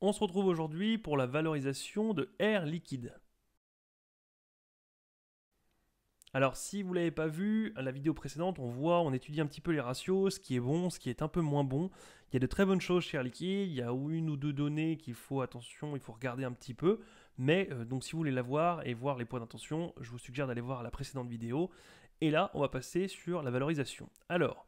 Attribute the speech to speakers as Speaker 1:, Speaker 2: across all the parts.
Speaker 1: On se retrouve aujourd'hui pour la valorisation de Air Liquide. Alors si vous ne l'avez pas vu, à la vidéo précédente, on étudie un petit peu les ratios, ce qui est bon, ce qui est un peu moins bon. Il y a de très bonnes choses chez Air Liquide, il y a une ou deux données qu'il faut, attention, il faut regarder un petit peu. Mais donc si vous voulez la voir et voir les points d'attention, je vous suggère d'aller voir la précédente vidéo. Et là, on va passer sur la valorisation. Alors,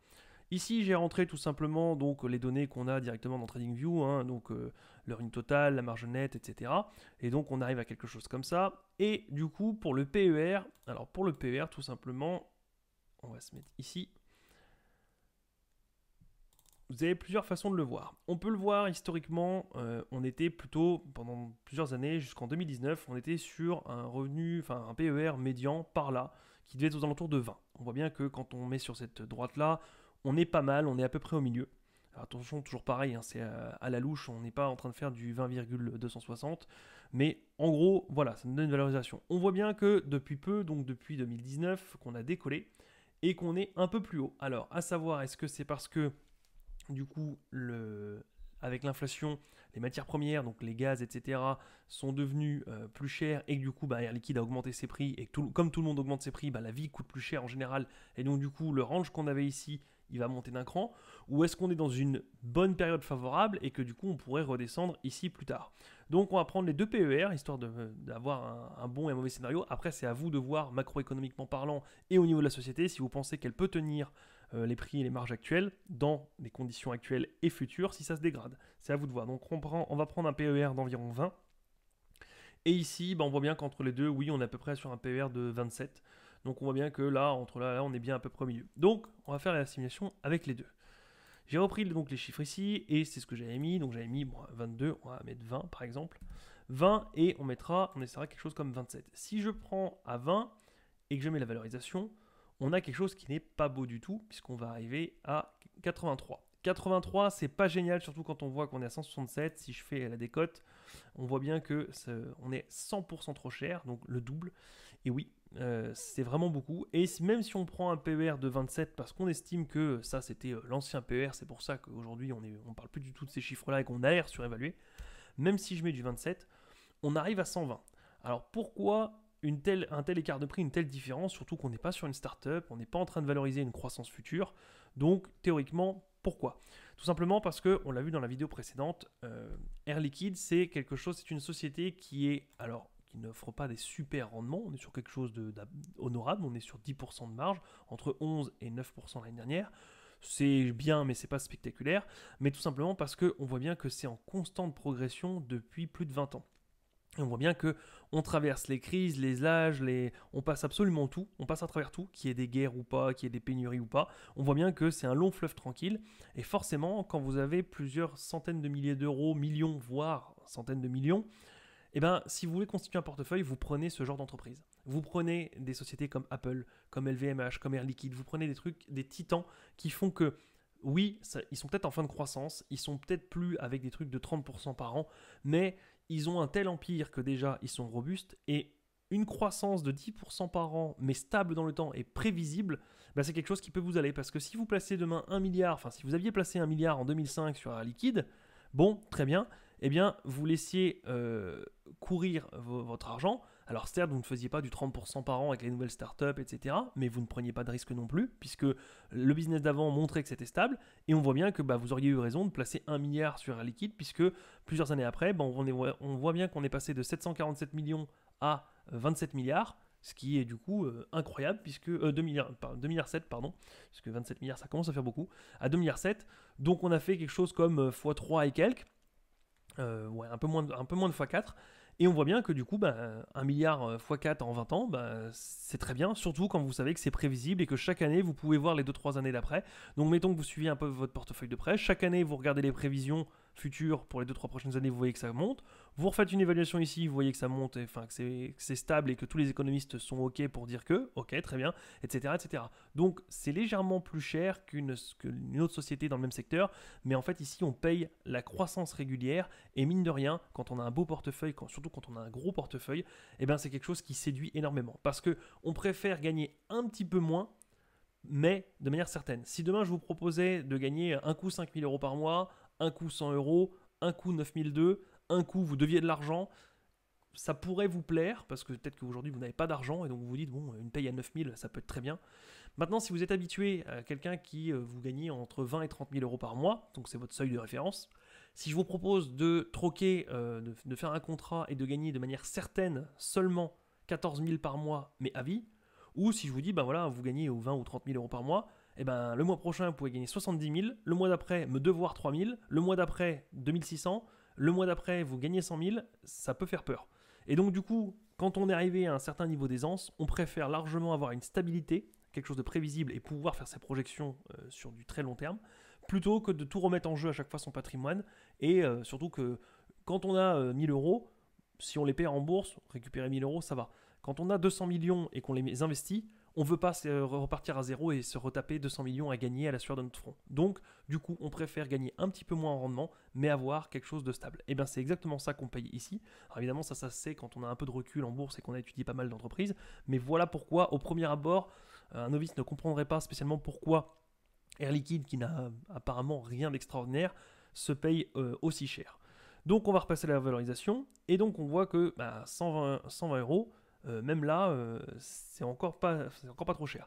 Speaker 1: ici, j'ai rentré tout simplement donc les données qu'on a directement dans TradingView, hein, donc le revenu total, la marge nette, etc. Et donc on arrive à quelque chose comme ça. Et du coup, pour le PER, alors pour le PER, tout simplement, on va se mettre ici. Vous avez plusieurs façons de le voir. On peut le voir historiquement, on était plutôt, pendant plusieurs années, jusqu'en 2019, on était sur un revenu, enfin un PER médian par là, qui devait être aux alentours de 20. On voit bien que quand on met sur cette droite-là, on est pas mal, on est à peu près au milieu. Alors attention, toujours pareil, hein, c'est à la louche, on n'est pas en train de faire du 20,260, mais en gros, voilà, ça nous donne une valorisation. On voit bien que depuis peu, donc depuis 2019, qu'on a décollé et qu'on est un peu plus haut. Alors, à savoir, est-ce que c'est parce que du coup, avec l'inflation, les matières premières, donc les gaz, etc., sont devenues plus chères et que du coup, Air Liquide a augmenté ses prix et que comme tout le monde augmente ses prix, la vie coûte plus cher en général et donc du coup, le range qu'on avait ici, il va monter d'un cran. Ou est-ce qu'on est dans une bonne période favorable et que du coup, on pourrait redescendre ici plus tard? Donc, on va prendre les deux PER histoire d'avoir un bon et un mauvais scénario. Après, c'est à vous de voir macroéconomiquement parlant et au niveau de la société si vous pensez qu'elle peut tenir les prix et les marges actuelles dans les conditions actuelles et futures si ça se dégrade. C'est à vous de voir. Donc on va prendre un PER d'environ 20. Et ici, on voit bien qu'entre les deux, oui, on est à peu près sur un PER de 27. Donc on voit bien que là, entre là, on est bien à peu près au milieu. Donc on va faire la simulation avec les deux. J'ai repris donc les chiffres ici et c'est ce que j'avais mis. Donc j'avais mis 22, on va mettre 20 par exemple. 20 et on essaiera quelque chose comme 27. Si je prends à 20 et que je mets la valorisation, on a quelque chose qui n'est pas beau du tout, puisqu'on va arriver à 83. 83, c'est pas génial, surtout quand on voit qu'on est à 167. Si je fais la décote, on voit bien que on est 100% trop cher, donc le double. Et oui, c'est vraiment beaucoup. Et même si on prend un PER de 27, parce qu'on estime que ça c'était l'ancien PER, c'est pour ça qu'aujourd'hui on parle plus du tout de ces chiffres-là et qu'on a l'air surévalué, même si je mets du 27, on arrive à 120. Alors pourquoi un tel écart de prix, une telle différence, surtout qu'on n'est pas sur une start-up, on n'est pas en train de valoriser une croissance future. Donc théoriquement, pourquoi? Tout simplement parce que, on l'a vu dans la vidéo précédente, Air Liquide, c'est quelque chose, c'est une société qui n'offre pas des super rendements, on est sur quelque chose d'honorable, on est sur 10% de marge, entre 11 et 9% l'année dernière. C'est bien, mais c'est pas spectaculaire, mais tout simplement parce qu'on voit bien que c'est en constante progression depuis plus de 20 ans. Et on voit bien que on traverse les crises, les âges, on passe absolument tout, on passe à travers tout, qu'il y ait des guerres ou pas, qu'il y ait des pénuries ou pas. On voit bien que c'est un long fleuve tranquille. Et forcément, quand vous avez plusieurs centaines de milliers d'euros, millions, voire centaines de millions, si vous voulez constituer un portefeuille, vous prenez ce genre d'entreprise. Vous prenez des sociétés comme Apple, comme LVMH, comme Air Liquide, vous prenez des trucs, des titans qui font que oui, ils sont peut-être en fin de croissance, ils sont peut-être plus avec des trucs de 30% par an, mais ils ont un tel empire que déjà ils sont robustes et une croissance de 10% par an, mais stable dans le temps et prévisible, c'est quelque chose qui peut vous aller. Parce que si vous placez demain 1 milliard, enfin si vous aviez placé 1 milliard en 2005 sur Air Liquide, bon, très bien, eh bien vous laissiez courir votre argent. Alors certes, vous ne faisiez pas du 30% par an avec les nouvelles startups, etc. Mais vous ne preniez pas de risque non plus, puisque le business d'avant montrait que c'était stable. Et on voit bien que vous auriez eu raison de placer 1 milliard sur Air Liquide, puisque plusieurs années après, on voit bien qu'on est passé de 747 millions à 27 milliards, ce qui est du coup incroyable, puisque 2 milliards, 2 milliards 7, pardon, parce que 27 milliards ça commence à faire beaucoup, à 2 milliards 7, donc on a fait quelque chose comme x3 et quelques, un peu moins de x4, et on voit bien que du coup, 1 milliard x4 en 20 ans, c'est très bien, surtout quand vous savez que c'est prévisible et que chaque année, vous pouvez voir les 2-3 années d'après. Donc mettons que vous suivez un peu votre portefeuille de prêt, chaque année, vous regardez les prévisions futures pour les 2-3 prochaines années, vous voyez que ça monte. Vous refaites une évaluation ici, vous voyez que ça monte, enfin que c'est stable et que tous les économistes sont OK pour dire que, OK, très bien, etc. etc. Donc c'est légèrement plus cher qu'une autre société dans le même secteur, mais en fait ici on paye la croissance régulière et mine de rien, quand on a un beau portefeuille, surtout quand on a un gros portefeuille, c'est quelque chose qui séduit énormément parce que on préfère gagner un petit peu moins mais de manière certaine. Si demain je vous proposais de gagner un coup 5 000 euros par mois, un coup 100 euros, un coup 9002, un coup vous deviez de l'argent, ça pourrait vous plaire, parce que peut-être qu'aujourd'hui vous n'avez pas d'argent, et donc vous vous dites, bon, une paye à 9000, ça peut être très bien. Maintenant, si vous êtes habitué à quelqu'un qui vous gagnez entre 20 et 30 000 euros par mois, donc c'est votre seuil de référence, si je vous propose de troquer, de faire un contrat et de gagner de manière certaine seulement 14 000 par mois, mais à vie, ou si je vous dis, ben voilà, vous gagnez 20 ou 30 000 euros par mois, et ben le mois prochain, vous pouvez gagner 70 000, le mois d'après, me devoir 3 000, le mois d'après, 2600, le mois d'après, vous gagnez 100 000, ça peut faire peur. Et donc du coup, quand on est arrivé à un certain niveau d'aisance, on préfère largement avoir une stabilité, quelque chose de prévisible et pouvoir faire ses projections sur du très long terme, plutôt que de tout remettre en jeu à chaque fois son patrimoine. Et surtout que quand on a 1000 euros, si on les perd en bourse, récupérer 1000 euros, ça va. Quand on a 200 millions et qu'on les investit, on ne veut pas repartir à zéro et se retaper 200 millions à gagner à la sueur de notre front. Donc, du coup, on préfère gagner un petit peu moins en rendement, mais avoir quelque chose de stable. Et bien, c'est exactement ça qu'on paye ici. Alors évidemment, ça se sait quand on a un peu de recul en bourse et qu'on a étudié pas mal d'entreprises. Mais voilà pourquoi, au premier abord, un novice ne comprendrait pas spécialement pourquoi Air Liquide, qui n'a apparemment rien d'extraordinaire, se paye aussi cher. Donc, on va repasser à la valorisation. Et donc, on voit que 120 euros, même là, c'est encore pas trop cher.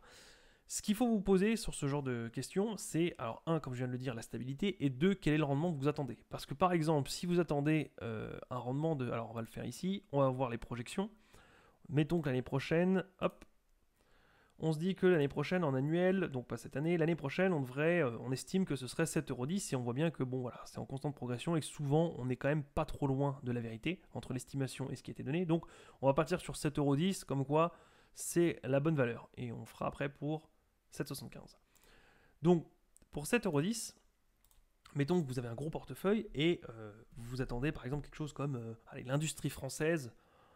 Speaker 1: Ce qu'il faut vous poser sur ce genre de questions, c'est, alors un, comme je viens de le dire, la stabilité, et deux, quel est le rendement que vous attendez. Parce que par exemple, si vous attendez un rendement de, alors on va le faire ici, on va voir les projections. Mettons que l'année prochaine, hop, on se dit que l'année prochaine en annuel, donc pas cette année, l'année prochaine on estime que ce serait 7,10 € et on voit bien que bon voilà, c'est en constante progression et que souvent on n'est quand même pas trop loin de la vérité entre l'estimation et ce qui a été donné. Donc on va partir sur 7,10 € comme quoi c'est la bonne valeur et on fera après pour 7,75 €. Donc pour 7,10 €, mettons que vous avez un gros portefeuille et vous attendez par exemple quelque chose comme l'industrie française,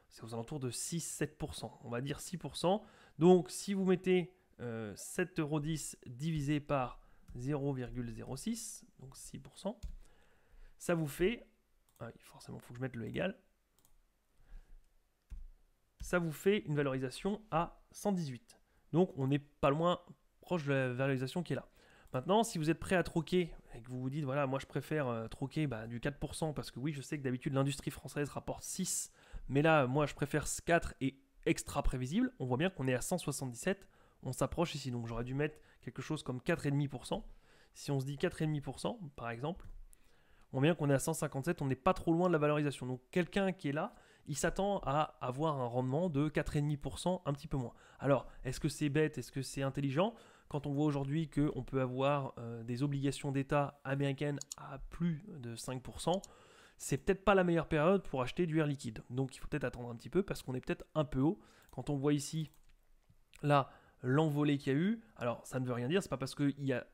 Speaker 1: c'est aux alentours de 6-7%, on va dire 6%. Donc si vous mettez 7,10 € divisé par 0,06, donc 6%, ça vous fait, forcément il faut que je mette le égal, ça vous fait une valorisation à 118. Donc on n'est pas loin, proche de la valorisation qui est là. Maintenant, si vous êtes prêt à troquer et que vous vous dites, voilà, moi je préfère troquer du 4% parce que oui, je sais que d'habitude l'industrie française rapporte 6, mais là, moi je préfère 4 et extra prévisible, on voit bien qu'on est à 177, on s'approche ici, donc j'aurais dû mettre quelque chose comme 4,5%. Si on se dit 4,5% par exemple, on voit bien qu'on est à 157, on n'est pas trop loin de la valorisation. Donc quelqu'un qui est là, il s'attend à avoir un rendement de 4,5%, un petit peu moins. Alors, est-ce que c'est bête, est-ce que c'est intelligent? Quand on voit aujourd'hui qu'on peut avoir des obligations d'État américaines à plus de 5%, c'est peut-être pas la meilleure période pour acheter du Air Liquide. Donc il faut peut-être attendre un petit peu parce qu'on est peut-être un peu haut. Quand on voit ici, là, l'envolée qu'il y a eu, alors ça ne veut rien dire, c'est pas parce qu'il y a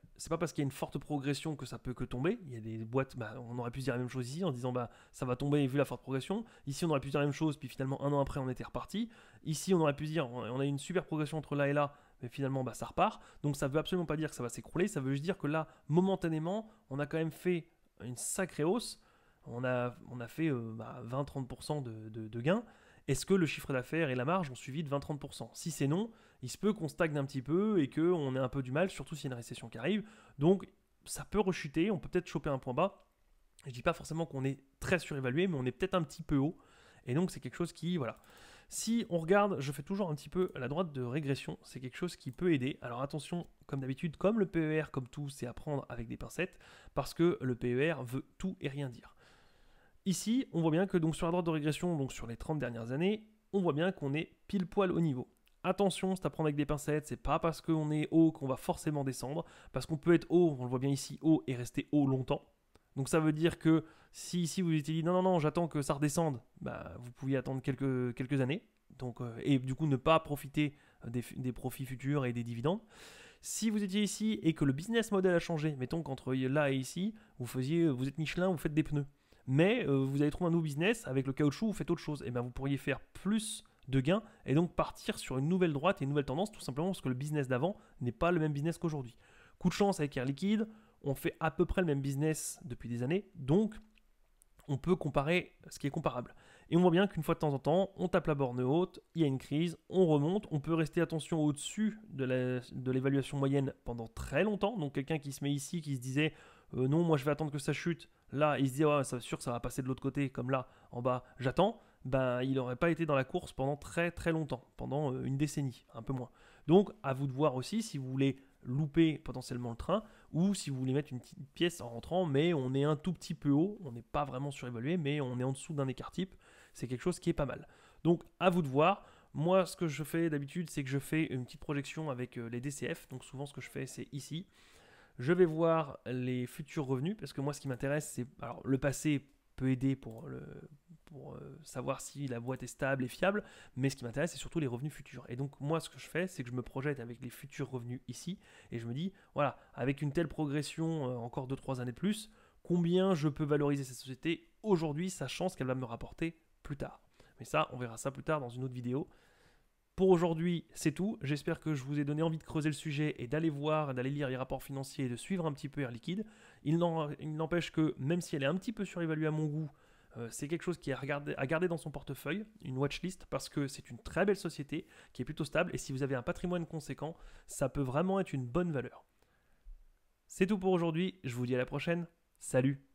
Speaker 1: une forte progression que ça peut que tomber. Il y a des boîtes, on aurait pu se dire la même chose ici en disant ça va tomber vu la forte progression. Ici on aurait pu se dire la même chose, puis finalement un an après on était reparti. Ici on aurait pu se dire on a une super progression entre là et là, mais finalement ça repart. Donc ça veut absolument pas dire que ça va s'écrouler, ça veut juste dire que là, momentanément, on a quand même fait une sacrée hausse. On a fait 20-30% de gains. Est-ce que le chiffre d'affaires et la marge ont suivi de 20-30%? Si c'est non, il se peut qu'on stagne un petit peu et qu'on ait un peu du mal, surtout s'il y a une récession qui arrive. Donc ça peut rechuter, on peut peut-être choper un point bas. Je ne dis pas forcément qu'on est très surévalué, mais on est peut-être un petit peu haut. Et donc c'est quelque chose qui, voilà. Si on regarde, je fais toujours un petit peu la droite de régression, c'est quelque chose qui peut aider. Alors attention, comme d'habitude, comme le PER, comme tout, c'est à prendre avec des pincettes, parce que le PER veut tout et rien dire. Ici, on voit bien que donc sur la droite de régression, donc sur les 30 dernières années, on voit bien qu'on est pile poil au niveau. Attention, c'est à prendre avec des pincettes, c'est pas parce qu'on est haut qu'on va forcément descendre, parce qu'on peut être haut, on le voit bien ici, haut et rester haut longtemps. Donc ça veut dire que si ici vous étiez dit non, j'attends que ça redescende, vous pouviez attendre quelques années, donc, et du coup ne pas profiter des profits futurs et des dividendes. Si vous étiez ici et que le business model a changé, mettons qu'entre là et ici, vous êtes Michelin, vous faites des pneus. Mais vous allez trouver un nouveau business, avec le caoutchouc, vous faites autre chose. Et vous pourriez faire plus de gains et donc partir sur une nouvelle droite et une nouvelle tendance, tout simplement parce que le business d'avant n'est pas le même business qu'aujourd'hui. Coup de chance avec Air Liquide, on fait à peu près le même business depuis des années, donc on peut comparer ce qui est comparable. Et on voit bien qu'une fois de temps en temps, on tape la borne haute, il y a une crise, on remonte, on peut rester, attention, au-dessus de l'évaluation moyenne pendant très longtemps. Donc quelqu'un qui se met ici, qui se disait non, moi je vais attendre que ça chute. Là, il se dit, ouais, c'est sûr que ça va passer de l'autre côté, comme là, en bas, j'attends. Ben, il n'aurait pas été dans la course pendant très très longtemps, pendant une décennie, un peu moins. Donc, à vous de voir aussi si vous voulez louper potentiellement le train ou si vous voulez mettre une petite pièce en rentrant, mais on est un tout petit peu haut, on n'est pas vraiment surévalué, mais on est en dessous d'un écart type. C'est quelque chose qui est pas mal. Donc, à vous de voir. Moi, ce que je fais d'habitude, c'est que je fais une petite projection avec les DCF. Donc, souvent, ce que je fais, c'est ici. Je vais voir les futurs revenus parce que moi, ce qui m'intéresse, c'est. Alors, le passé peut aider pour savoir si la boîte est stable et fiable, mais ce qui m'intéresse, c'est surtout les revenus futurs. Et donc, moi, ce que je fais, c'est que je me projette avec les futurs revenus ici et je me dis, voilà, avec une telle progression, encore 2-3 années de plus, combien je peux valoriser cette société aujourd'hui, sachant ce qu'elle va me rapporter plus tard. Mais ça, on verra ça plus tard dans une autre vidéo. Pour aujourd'hui, c'est tout. J'espère que je vous ai donné envie de creuser le sujet et d'aller voir, d'aller lire les rapports financiers et de suivre un petit peu Air Liquide. Il n'empêche que même si elle est un petit peu surévaluée à mon goût, c'est quelque chose qui est à garder dans son portefeuille, une watchlist, parce que c'est une très belle société qui est plutôt stable et si vous avez un patrimoine conséquent, ça peut vraiment être une bonne valeur. C'est tout pour aujourd'hui. Je vous dis à la prochaine. Salut!